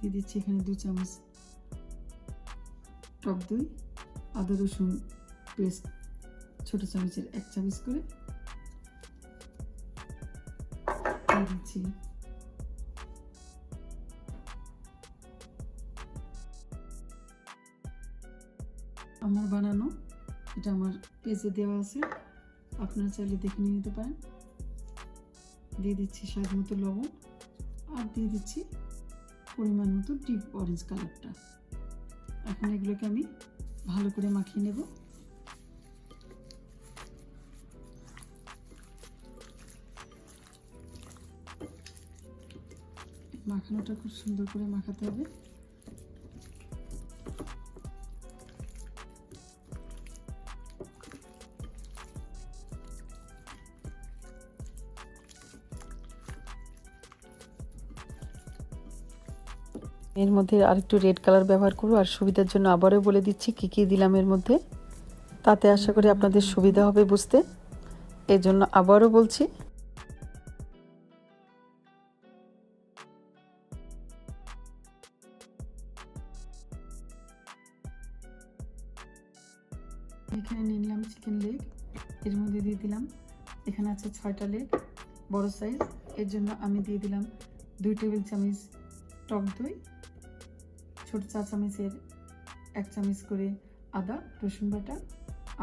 দিয়ে দিচ্ছি এখানে 2 চামচ টক দই, আদা রসুন পেস্ট ছোট চামচের 1 চামচ করে দিয়ে দিচ্ছি আমার বানানো, এটা আমার পেজে দেওয়া আছে, আপনারা চাইলে দেখে নিতে পারেন। দিয়ে দিচ্ছি স্বাদ মতো লবণ আর দিয়ে দিচ্ছি পরিমাণ মতো ডিপ অরেঞ্জ কালারটা। এখন এগুলোকে আমি ভালো করে মাখিয়ে নেব। মাখানোটা খুব সুন্দর করে মাখাতে হবে। এর মধ্যে আরেকটু রেড কালার ব্যবহার করব, আর সুবিধার জন্য আবারও বলে দিচ্ছি কী কী দিলাম এর মধ্যে, তাতে আশা করি আপনাদের সুবিধা হবে বুঝতে, এর জন্য আবারও বলছি। এখানে নিয়ে নিলাম চিকেন লেগ, এর মধ্যে দিয়ে দিলাম, এখানে আছে 6টা লেগ বড় সাইজ, এর জন্য আমি দিয়ে দিলাম 2 টেবিল চামচ টক দই, ছোট চা চামচের 1 চামচ করে আদা রসুন বাটা,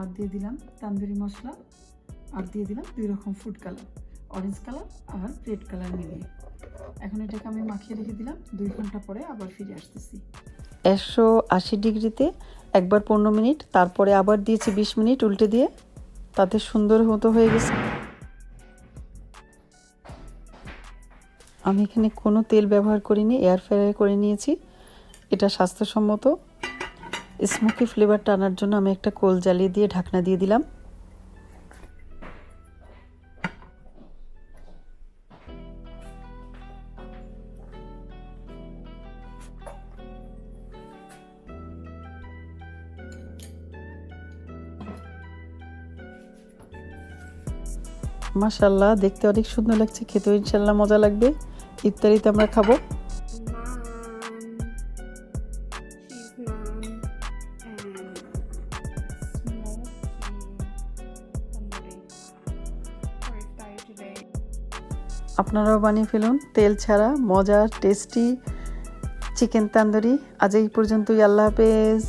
আর দিয়ে দিলাম তান্দুরি মশলা, আর দিয়ে দিলাম 2 রকম ফুড কালার, অরেঞ্জ কালার আর রেড কালার মিলিয়ে। এখন এটাকে আমি মাখিয়ে রেখে দিলাম, 2 ঘন্টা পরে আবার ফিরে আসতেছি। 180 ডিগ্রিতে একবার 15 মিনিট, তারপরে আবার দিয়েছি 20 মিনিট উল্টে দিয়ে, তাতে সুন্দর মতো হয়ে গেছে। আমি এখানে কোনো তেল ব্যবহার করিনি, এয়ার ফ্রায়ার করে নিয়েছি। এটা স্বাস্থ্যসম্মত। স্মোকি ফ্লেভারটা আনার জন্য আমি একটা কোল জ্বালিয়ে দিয়ে ঢাকনা দিয়ে দিলাম। মাশাআল্লাহ, দেখতে অনেক সুন্দর লাগছে, খেতেও ইনশাআল্লাহ মজা লাগবে। ইফতারিতে আমরা খাবো। আপনারাও বানিয়ে ফেলুন তেল ছাড়া মজার টেস্টি চিকেন তান্দুরি। আজ এই পর্যন্তই, আল্লাহ হাফেজ।